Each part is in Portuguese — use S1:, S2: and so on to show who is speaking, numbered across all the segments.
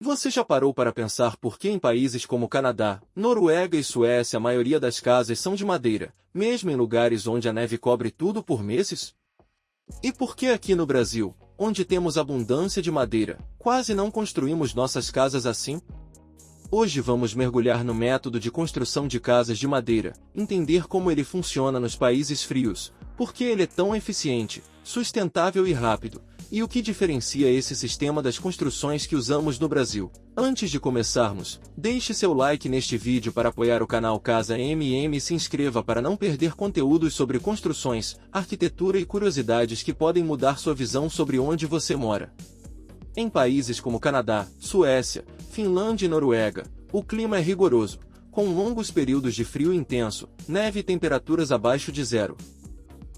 S1: Você já parou para pensar por que em países como Canadá, Noruega e Suécia a maioria das casas são de madeira, mesmo em lugares onde a neve cobre tudo por meses? E por que aqui no Brasil, onde temos abundância de madeira, quase não construímos nossas casas assim? Hoje vamos mergulhar no método de construção de casas de madeira, entender como ele funciona nos países frios, por que ele é tão eficiente, sustentável e rápido, e o que diferencia esse sistema das construções que usamos no Brasil. Antes de começarmos, deixe seu like neste vídeo para apoiar o canal Casa MM e se inscreva para não perder conteúdos sobre construções, arquitetura e curiosidades que podem mudar sua visão sobre onde você mora. Em países como Canadá, Suécia, Finlândia e Noruega, o clima é rigoroso, com longos períodos de frio intenso, neve e temperaturas abaixo de zero.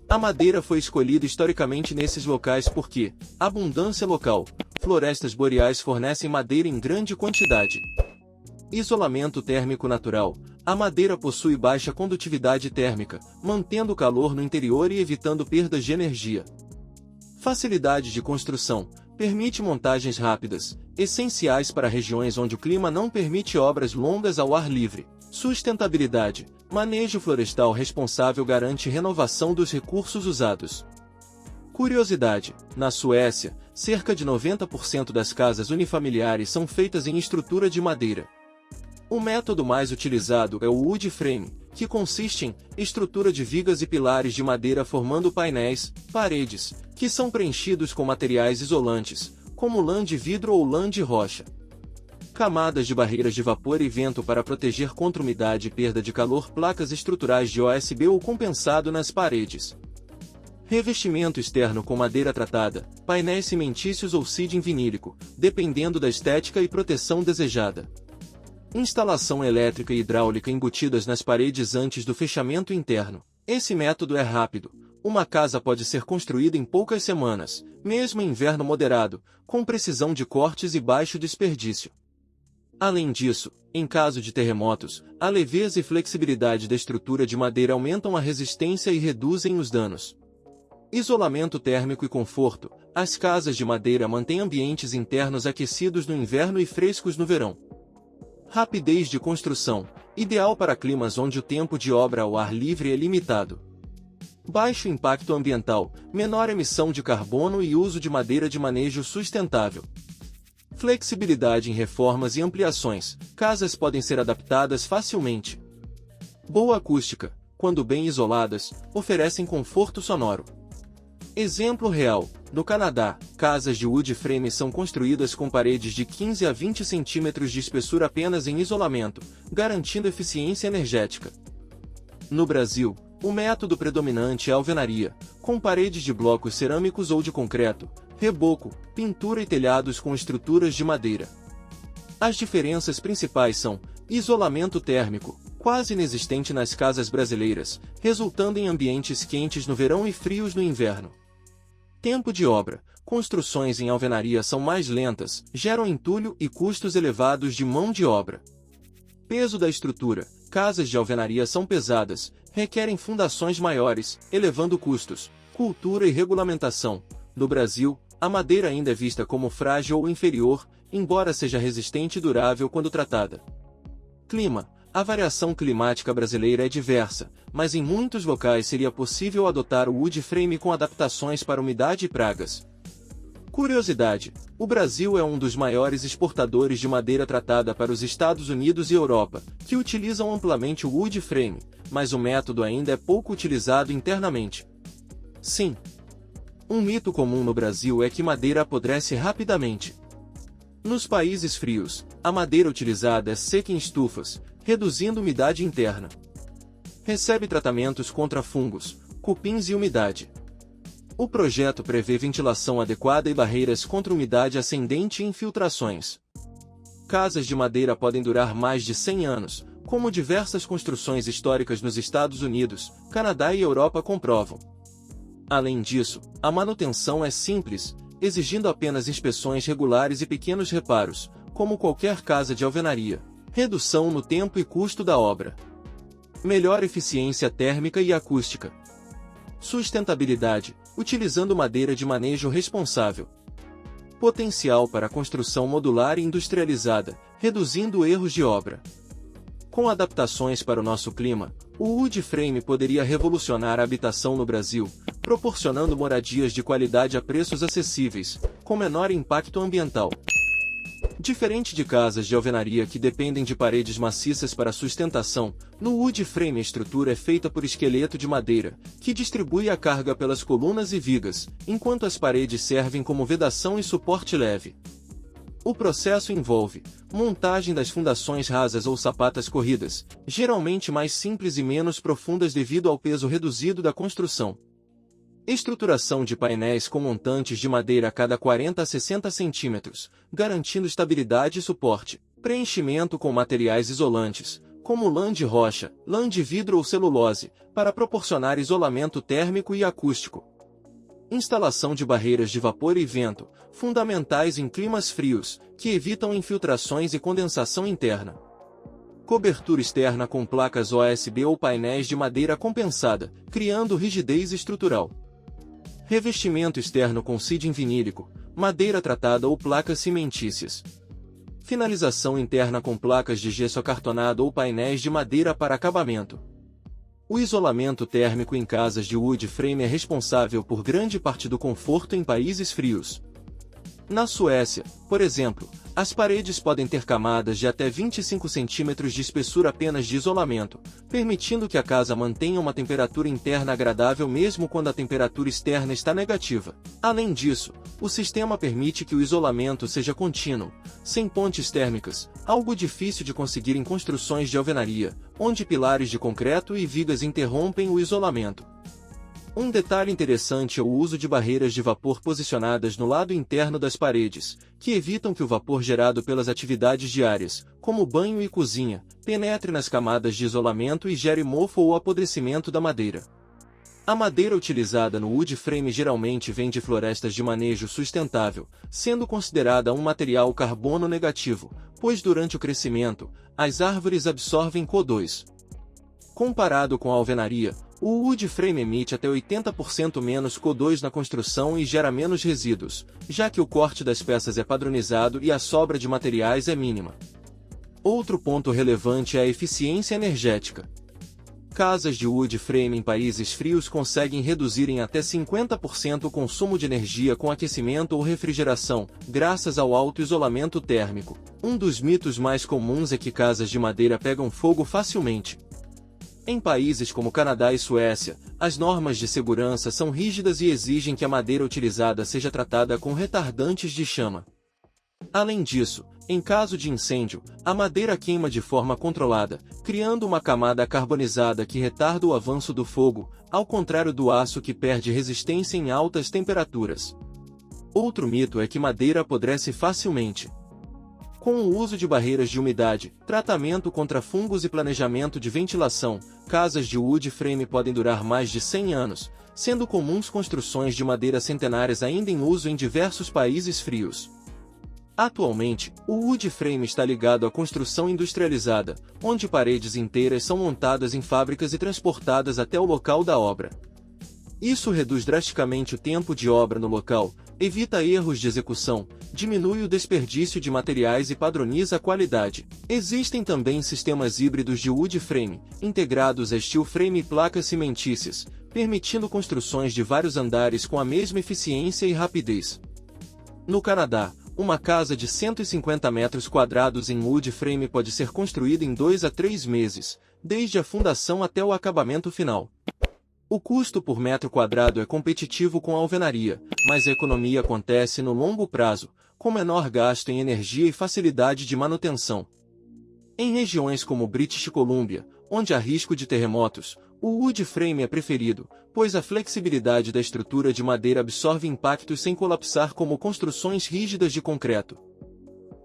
S1: A madeira foi escolhida historicamente nesses locais porque, abundância local, florestas boreais fornecem madeira em grande quantidade. Isolamento térmico natural. A madeira possui baixa condutividade térmica, mantendo o calor no interior e evitando perdas de energia. Facilidade de construção. Permite montagens rápidas, essenciais para regiões onde o clima não permite obras longas ao ar livre. Sustentabilidade. Manejo florestal responsável garante renovação dos recursos usados. Curiosidade. Na Suécia, cerca de 90% das casas unifamiliares são feitas em estrutura de madeira. O método mais utilizado é o wood frame, que consiste em estrutura de vigas e pilares de madeira formando painéis, paredes, que são preenchidos com materiais isolantes, como lã de vidro ou lã de rocha. Camadas de barreiras de vapor e vento para proteger contra umidade e perda de calor, placas estruturais de OSB ou compensado nas paredes. Revestimento externo com madeira tratada, painéis cimentícios ou siding vinílico, dependendo da estética e proteção desejada. Instalação elétrica e hidráulica embutidas nas paredes antes do fechamento interno. Esse método é rápido. Uma casa pode ser construída em poucas semanas, mesmo em inverno moderado, com precisão de cortes e baixo desperdício. Além disso, em caso de terremotos, a leveza e flexibilidade da estrutura de madeira aumentam a resistência e reduzem os danos. Isolamento térmico e conforto. As casas de madeira mantêm ambientes internos aquecidos no inverno e frescos no verão. Rapidez de construção. Ideal para climas onde o tempo de obra ao ar livre é limitado. Baixo impacto ambiental, menor emissão de carbono e uso de madeira de manejo sustentável. Flexibilidade em reformas e ampliações. Casas podem ser adaptadas facilmente. Boa acústica. Quando bem isoladas, oferecem conforto sonoro. Exemplo real. No Canadá, casas de wood frame são construídas com paredes de 15 a 20 centímetros de espessura apenas em isolamento, garantindo eficiência energética. No Brasil, o método predominante é a alvenaria, com paredes de blocos cerâmicos ou de concreto, reboco, pintura e telhados com estruturas de madeira. As diferenças principais são: isolamento térmico, quase inexistente nas casas brasileiras, resultando em ambientes quentes no verão e frios no inverno. Tempo de obra. Construções em alvenaria são mais lentas, geram entulho e custos elevados de mão de obra. Peso da estrutura. Casas de alvenaria são pesadas, requerem fundações maiores, elevando custos. Cultura e regulamentação. No Brasil, a madeira ainda é vista como frágil ou inferior, embora seja resistente e durável quando tratada. Clima. A variação climática brasileira é diversa, mas em muitos locais seria possível adotar o wood frame com adaptações para umidade e pragas. Curiosidade: o Brasil é um dos maiores exportadores de madeira tratada para os Estados Unidos e Europa, que utilizam amplamente o wood frame, mas o método ainda é pouco utilizado internamente. Sim. Um mito comum no Brasil é que madeira apodrece rapidamente. Nos países frios, a madeira utilizada é seca em estufas, reduzindo umidade interna. Recebe tratamentos contra fungos, cupins e umidade. O projeto prevê ventilação adequada e barreiras contra umidade ascendente e infiltrações. Casas de madeira podem durar mais de 100 anos, como diversas construções históricas nos Estados Unidos, Canadá e Europa comprovam. Além disso, a manutenção é simples, exigindo apenas inspeções regulares e pequenos reparos, como qualquer casa de alvenaria. Redução no tempo e custo da obra. Melhor eficiência térmica e acústica. Sustentabilidade, utilizando madeira de manejo responsável. Potencial para construção modular e industrializada, reduzindo erros de obra. Com adaptações para o nosso clima, o wood frame poderia revolucionar a habitação no Brasil, proporcionando moradias de qualidade a preços acessíveis, com menor impacto ambiental. Diferente de casas de alvenaria que dependem de paredes maciças para sustentação, no wood frame a estrutura é feita por esqueleto de madeira, que distribui a carga pelas colunas e vigas, enquanto as paredes servem como vedação e suporte leve. O processo envolve montagem das fundações rasas ou sapatas corridas, geralmente mais simples e menos profundas devido ao peso reduzido da construção. Estruturação de painéis com montantes de madeira a cada 40 a 60 centímetros, garantindo estabilidade e suporte. Preenchimento com materiais isolantes, como lã de rocha, lã de vidro ou celulose, para proporcionar isolamento térmico e acústico. Instalação de barreiras de vapor e vento, fundamentais em climas frios, que evitam infiltrações e condensação interna. Cobertura externa com placas OSB ou painéis de madeira compensada, criando rigidez estrutural. Revestimento externo com siding vinílico, madeira tratada ou placas cimentícias. Finalização interna com placas de gesso acartonado ou painéis de madeira para acabamento. O isolamento térmico em casas de wood frame é responsável por grande parte do conforto em países frios. Na Suécia, por exemplo, as paredes podem ter camadas de até 25 centímetros de espessura apenas de isolamento, permitindo que a casa mantenha uma temperatura interna agradável mesmo quando a temperatura externa está negativa. Além disso, o sistema permite que o isolamento seja contínuo, sem pontes térmicas, algo difícil de conseguir em construções de alvenaria, onde pilares de concreto e vigas interrompem o isolamento. Um detalhe interessante é o uso de barreiras de vapor posicionadas no lado interno das paredes, que evitam que o vapor gerado pelas atividades diárias, como banho e cozinha, penetre nas camadas de isolamento e gere mofo ou apodrecimento da madeira. A madeira utilizada no wood frame geralmente vem de florestas de manejo sustentável, sendo considerada um material carbono negativo, pois durante o crescimento, as árvores absorvem CO2. Comparado com a alvenaria, o wood frame emite até 80% menos CO2 na construção e gera menos resíduos, já que o corte das peças é padronizado e a sobra de materiais é mínima. Outro ponto relevante é a eficiência energética. Casas de wood frame em países frios conseguem reduzir em até 50% o consumo de energia com aquecimento ou refrigeração, graças ao alto isolamento térmico. Um dos mitos mais comuns é que casas de madeira pegam fogo facilmente. Em países como Canadá e Suécia, as normas de segurança são rígidas e exigem que a madeira utilizada seja tratada com retardantes de chama. Além disso, em caso de incêndio, a madeira queima de forma controlada, criando uma camada carbonizada que retarda o avanço do fogo, ao contrário do aço que perde resistência em altas temperaturas. Outro mito é que madeira apodrece facilmente. Com o uso de barreiras de umidade, tratamento contra fungos e planejamento de ventilação, casas de wood frame podem durar mais de 100 anos, sendo comuns construções de madeira centenárias ainda em uso em diversos países frios. Atualmente, o wood frame está ligado à construção industrializada, onde paredes inteiras são montadas em fábricas e transportadas até o local da obra. Isso reduz drasticamente o tempo de obra no local, evita erros de execução, diminui o desperdício de materiais e padroniza a qualidade. Existem também sistemas híbridos de wood frame, integrados a steel frame e placas cimentícias, permitindo construções de vários andares com a mesma eficiência e rapidez. No Canadá, uma casa de 150 metros quadrados em wood frame pode ser construída em 2 a 3 meses, desde a fundação até o acabamento final. O custo por metro quadrado é competitivo com a alvenaria, mas a economia acontece no longo prazo, com menor gasto em energia e facilidade de manutenção. Em regiões como British Columbia, onde há risco de terremotos, o wood frame é preferido, pois a flexibilidade da estrutura de madeira absorve impactos sem colapsar como construções rígidas de concreto.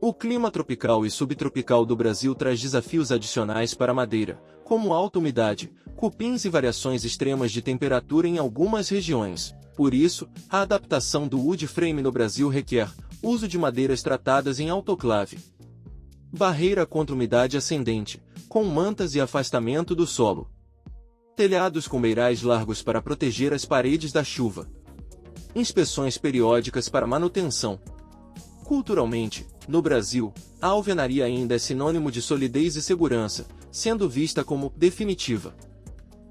S1: O clima tropical e subtropical do Brasil traz desafios adicionais para a madeira, como alta umidade, cupins e variações extremas de temperatura em algumas regiões. Por isso, a adaptação do wood frame no Brasil requer uso de madeiras tratadas em autoclave. Barreira contra umidade ascendente, com mantas e afastamento do solo. Telhados com beirais largos para proteger as paredes da chuva. Inspeções periódicas para manutenção. Culturalmente, no Brasil, a alvenaria ainda é sinônimo de solidez e segurança, sendo vista como definitiva.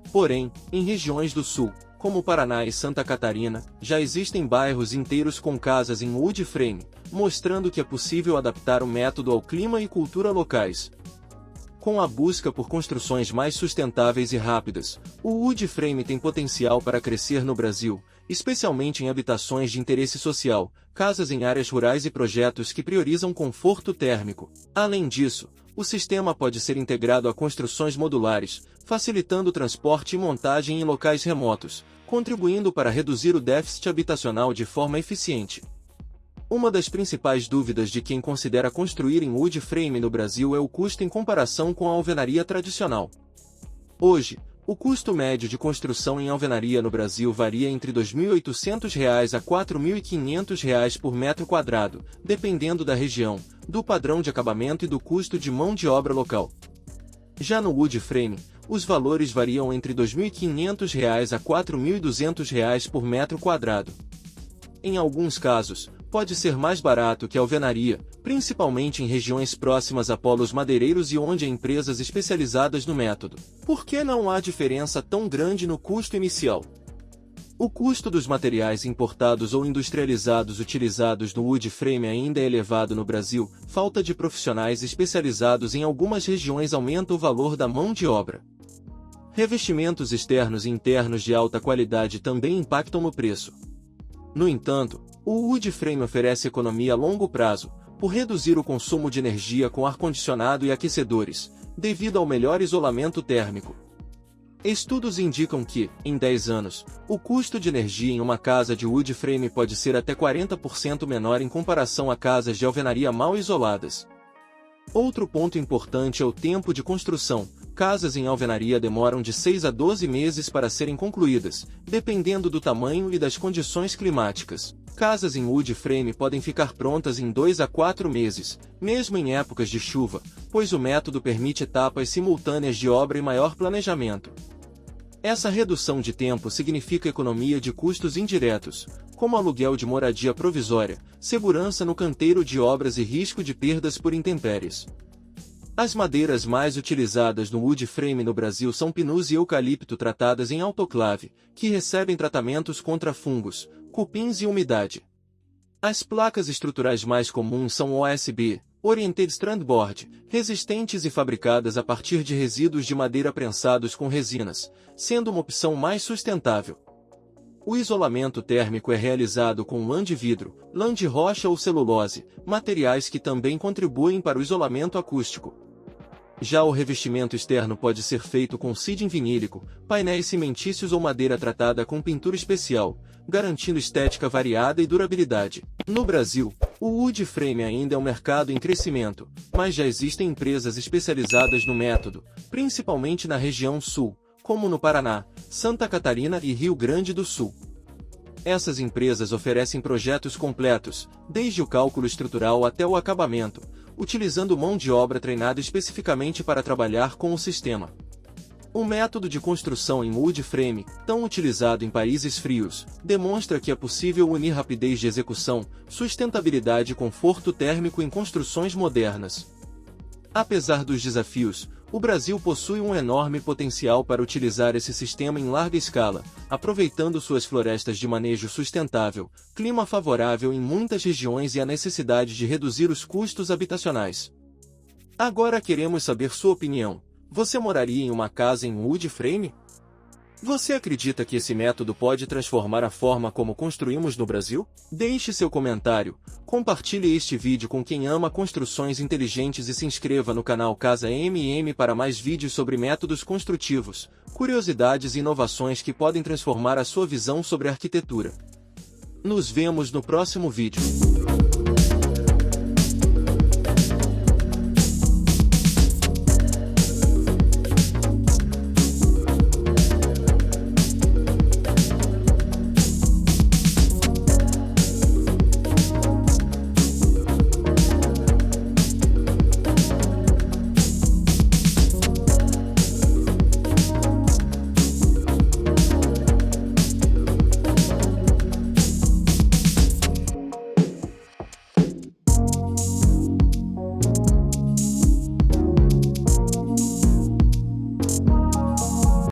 S1: Porém, em regiões do sul, como Paraná e Santa Catarina, já existem bairros inteiros com casas em wood frame, mostrando que é possível adaptar o método ao clima e cultura locais. Com a busca por construções mais sustentáveis e rápidas, o wood frame tem potencial para crescer no Brasil, especialmente em habitações de interesse social, casas em áreas rurais e projetos que priorizam conforto térmico. Além disso, o sistema pode ser integrado a construções modulares, facilitando o transporte e montagem em locais remotos, contribuindo para reduzir o déficit habitacional de forma eficiente. Uma das principais dúvidas de quem considera construir em wood frame no Brasil é o custo em comparação com a alvenaria tradicional. Hoje, o custo médio de construção em alvenaria no Brasil varia entre R$ 2.800 a R$ 4.500 por metro quadrado, dependendo da região, do padrão de acabamento e do custo de mão de obra local. Já no wood frame, os valores variam entre R$ 2.500 a R$ 4.200 por metro quadrado. Em alguns casos, pode ser mais barato que a alvenaria, principalmente em regiões próximas a polos madeireiros e onde há empresas especializadas no método. Por que não há diferença tão grande no custo inicial? O custo dos materiais importados ou industrializados utilizados no wood frame ainda é elevado no Brasil, falta de profissionais especializados em algumas regiões aumenta o valor da mão de obra. Revestimentos externos e internos de alta qualidade também impactam no preço. No entanto, o wood frame oferece economia a longo prazo, por reduzir o consumo de energia com ar-condicionado e aquecedores, devido ao melhor isolamento térmico. Estudos indicam que, em 10 anos, o custo de energia em uma casa de wood frame pode ser até 40% menor em comparação a casas de alvenaria mal isoladas. Outro ponto importante é o tempo de construção. Casas em alvenaria demoram de 6 a 12 meses para serem concluídas, dependendo do tamanho e das condições climáticas. Casas em wood frame podem ficar prontas em 2 a 4 meses, mesmo em épocas de chuva, pois o método permite etapas simultâneas de obra e maior planejamento. Essa redução de tempo significa economia de custos indiretos, como aluguel de moradia provisória, segurança no canteiro de obras e risco de perdas por intempéries. As madeiras mais utilizadas no wood frame no Brasil são pinus e eucalipto tratadas em autoclave, que recebem tratamentos contra fungos, cupins e umidade. As placas estruturais mais comuns são OSB, Oriented Strand Board, resistentes e fabricadas a partir de resíduos de madeira prensados com resinas, sendo uma opção mais sustentável. O isolamento térmico é realizado com lã de vidro, lã de rocha ou celulose, materiais que também contribuem para o isolamento acústico. Já o revestimento externo pode ser feito com siding vinílico, painéis cimentícios ou madeira tratada com pintura especial, garantindo estética variada e durabilidade. No Brasil, o wood frame ainda é um mercado em crescimento, mas já existem empresas especializadas no método, principalmente na região sul, como no Paraná, Santa Catarina e Rio Grande do Sul. Essas empresas oferecem projetos completos, desde o cálculo estrutural até o acabamento, utilizando mão de obra treinada especificamente para trabalhar com o sistema. O método de construção em wood frame, tão utilizado em países frios, demonstra que é possível unir rapidez de execução, sustentabilidade e conforto térmico em construções modernas. Apesar dos desafios, o Brasil possui um enorme potencial para utilizar esse sistema em larga escala, aproveitando suas florestas de manejo sustentável, clima favorável em muitas regiões e a necessidade de reduzir os custos habitacionais. Agora queremos saber sua opinião. Você moraria em uma casa em wood frame? Você acredita que esse método pode transformar a forma como construímos no Brasil? Deixe seu comentário, compartilhe este vídeo com quem ama construções inteligentes e se inscreva no canal Casa MM para mais vídeos sobre métodos construtivos, curiosidades e inovações que podem transformar a sua visão sobre arquitetura. Nos vemos no próximo vídeo.